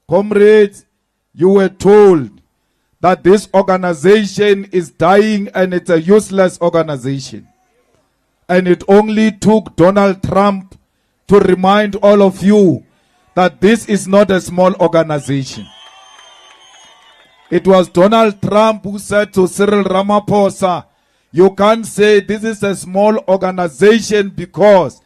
Comrades, you were told that this organization is dying and it's a useless organization. And it only took Donald Trump to remind all of you that this is not a small organization. It was Donald Trump who said to Cyril Ramaphosa, you can't say this is a small organization because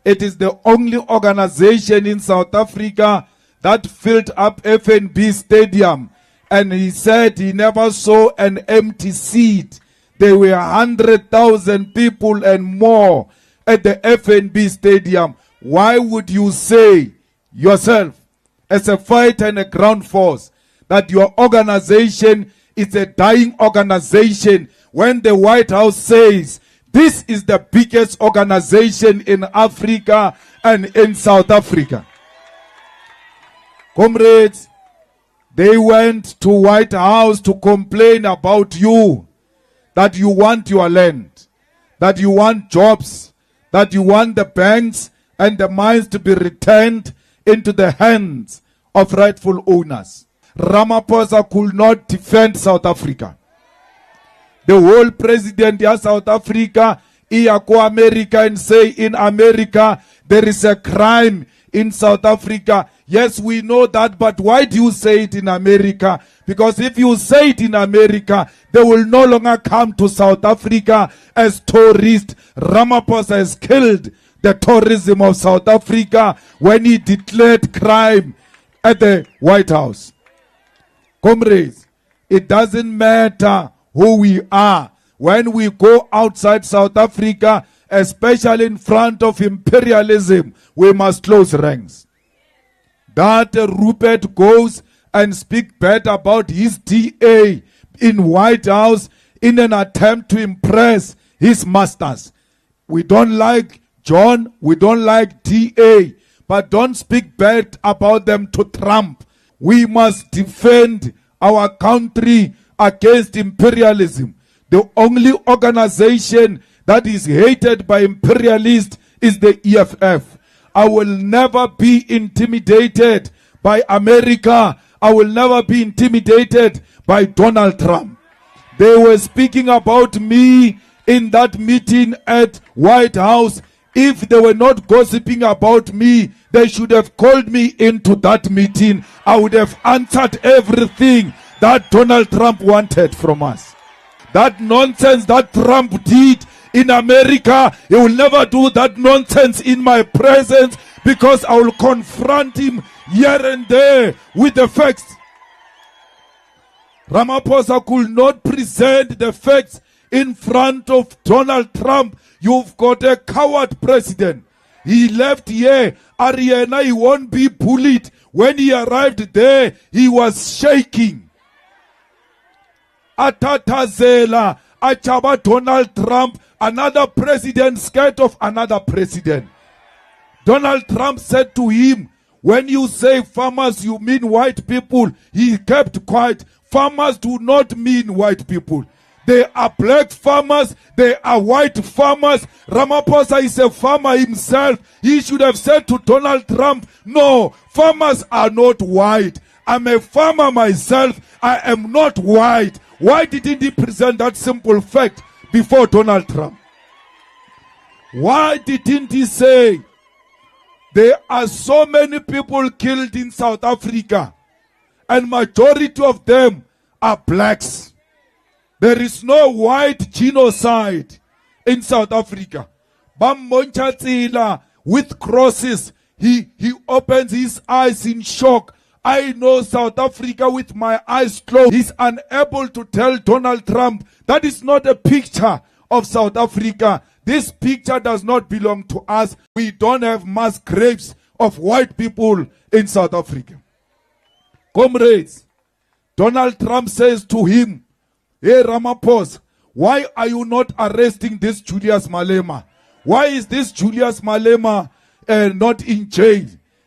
it is the only organization in South Africa that filled up FNB Stadium. And he said he never saw an empty seat. There were 100,000 people and more at the FNB Stadium. Why would you say yourself, as a fighter and a ground force, that your organization is a dying organization when the White House says this is the biggest organization in Africa and in South Africa? Comrades, they went to White House to complain about you, that you want your land, that you want jobs, that you want the banks and the mines to be returned into the hands of rightful owners. Ramaphosa could not defend South Africa. The whole president of South Africa, go America and say in America there is a crime in South Africa. Yes, we know that, but why do you say it in America? Because if you say it in America, they will no longer come to South Africa as tourists. Ramaphosa has killed the tourism of South Africa when he declared crime at the White House. Comrades, it doesn't matter who we are. When we go outside South Africa, especially in front of imperialism, we must close ranks. That Rupert goes and speak bad about his DA in White House in an attempt to impress his masters. We don't like John, we don't like DA, but don't speak bad about them to Trump. We must defend our country against imperialism. The only organization that is hated by imperialists is the EFF. I will never be intimidated by America. I will never be intimidated by Donald Trump. They were speaking about me in that meeting at White House. If they were not gossiping about me, they should have called me into that meeting. I would have answered everything that Donald Trump wanted from us. That nonsense that Trump did in America, he will never do that nonsense in my presence, because I will confront him here and there with the facts. Ramaphosa could not present the facts in front of Donald Trump. You've got a coward president. He left here, Ariana, he won't be bullied. When he arrived there, he was shaking. Atatazela, Achaba Donald Trump, another president scared of another president. Donald Trump said to him, when you say farmers, you mean white people. He kept quiet. Farmers do not mean white people. They are black farmers. They are white farmers. Ramaphosa is a farmer himself. He should have said to Donald Trump, no, farmers are not white. I'm a farmer myself. I am not white. Why didn't he present that simple fact before Donald Trump? Why didn't he say, there are so many people killed in South Africa, and majority of them are blacks. There is no white genocide in South Africa. Bammonchatsila with crosses, he opens his eyes in shock. I know South Africa with my eyes closed. He's unable to tell Donald Trump that is not a picture of South Africa. This picture does not belong to us. We don't have mass graves of white people in South Africa. Comrades, Donald Trump says to him, hey Ramaphosa, why are you not arresting this Julius Malema? Why is this Julius Malema not in jail?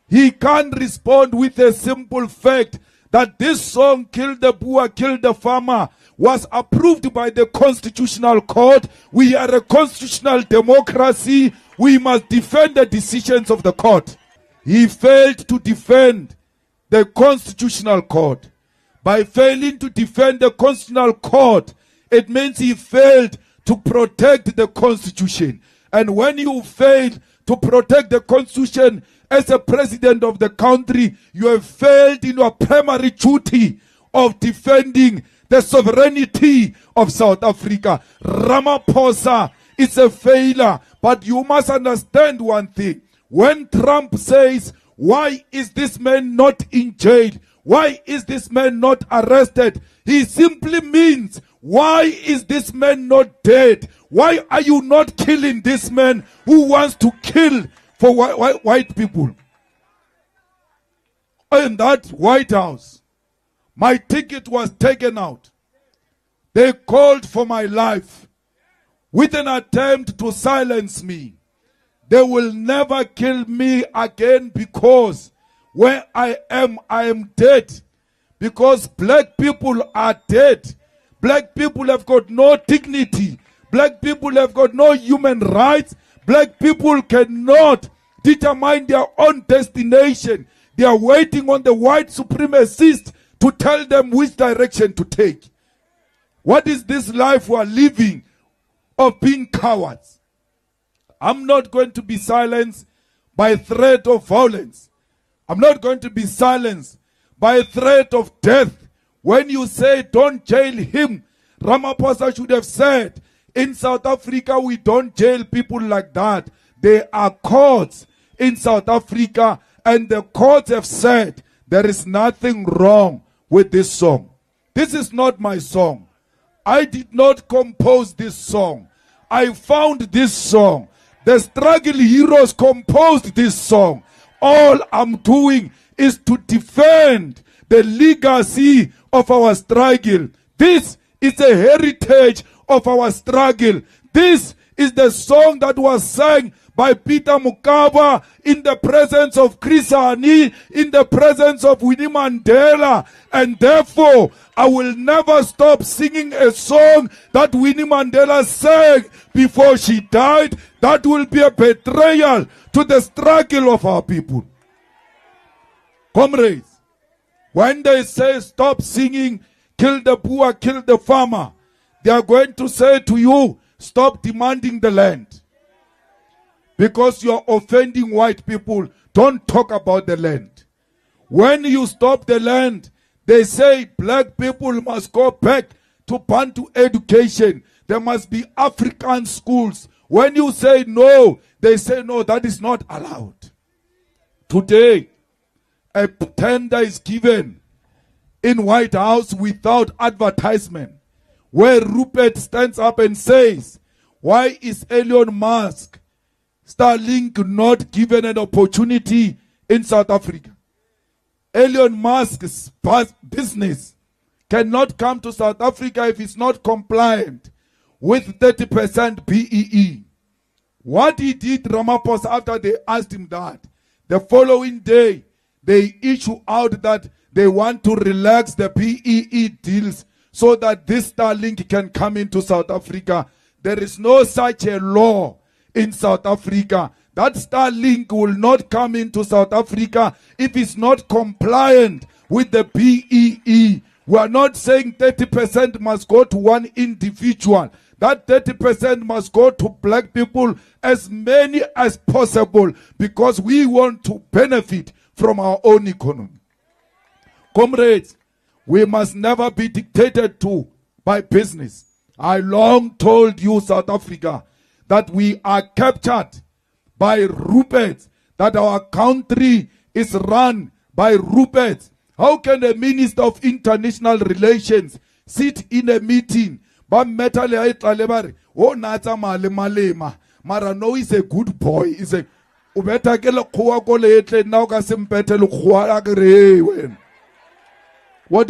He can't respond with a simple fact that this song, Kill the Boer, Kill the Farmer, was approved by the Constitutional Court. We are a constitutional democracy. We must defend the decisions of the court. He failed to defend the Constitutional Court. By failing to defend the Constitutional Court, it means he failed to protect the Constitution. And when you fail to protect the Constitution as a president of the country, you have failed in your primary duty of defending the sovereignty of South Africa. Ramaphosa is a failure, but you must understand one thing. When Trump says, why is this man not in jail? Why is this man not arrested? He simply means, why is this man not dead? Why are you not killing this man who wants to kill for white people? In that White House, my ticket was taken out. They called for my life with an attempt to silence me. They will never kill me again because where I am dead. Because black people are dead. Black people have got no dignity. Black people have got no human rights. Black people cannot determine their own destination. They are waiting on the white supremacists to tell them which direction to take. What is this life we are living of being cowards? I'm not going to be silenced by threat of violence. I'm not going to be silenced by threat of death. When you say don't jail him, Ramaphosa should have said, in South Africa we don't jail people like that. There are courts in South Africa, and the courts have said there is nothing wrong with this song. This is not my song. I did not compose this song. I found this song. The struggle heroes composed this song. All I'm doing is to defend the legacy of our struggle. This is a heritage of our struggle. This is the song that was sang by Peter Mokaba in the presence of Chris Hani, in the presence of Winnie Mandela. And therefore, I will never stop singing a song that Winnie Mandela sang before she died. That will be a betrayal to the struggle of our people. Comrades, when they say stop singing, kill the poor, kill the farmer, they are going to say to you, stop demanding the land. Because you are offending white people, don't talk about the land. When you stop the land, they say black people must go back to Bantu education. There must be African schools. When you say no, they say no, that is not allowed. Today, a tender is given in White House without advertisement, where Rupert stands up and says, why is Elon Musk, Starlink, not given an opportunity in South Africa? Elon Musk's business cannot come to South Africa if it's not compliant with 30% BEE. What he did, Ramaphosa, after they asked him that, the following day, they issue out that they want to relax the BEE deals so that this Starlink can come into South Africa. There is no such a law in South Africa. That Starlink will not come into South Africa if it's not compliant with the BEE. We are not saying 30% must go to one individual. That 30% must go to black people, as many as possible, because we want to benefit from our own economy. Comrades, we must never be dictated to by business. I long told you, South Africa, that we are captured by Ruperts, that our country is run by Ruperts. How can a minister of international relations sit in a meeting? Oh, Nata Malema. Marano is a good boy. Is a what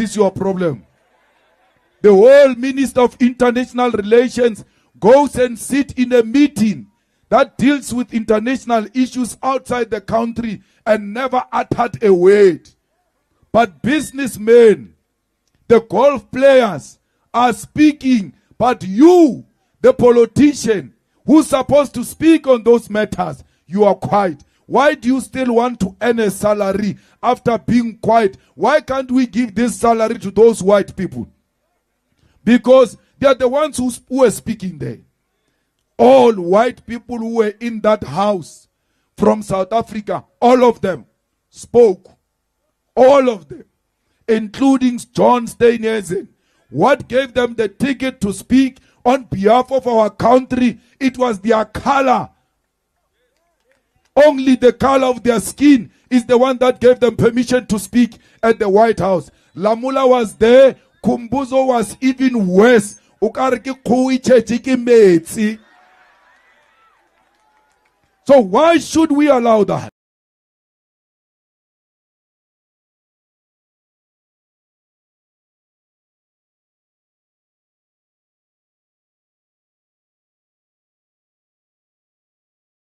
is your problem? The whole Minister of International Relations goes and sits in a meeting that deals with international issues outside the country and never uttered a word. But businessmen, the golf players are speaking, but you, the politician, who's supposed to speak on those matters, you are quiet. Why do you still want to earn a salary after being quiet? Why can't we give this salary to those white people? Because they are the ones who are speaking there. All white people who were in that house from South Africa, all of them spoke. All of them, including John Steenhuisen. What gave them the ticket to speak on behalf of our country? It was their color. Only the color of their skin is the one that gave them permission to speak at the White House. Lamula was there. Kumbuzo was even worse. So why should we allow that?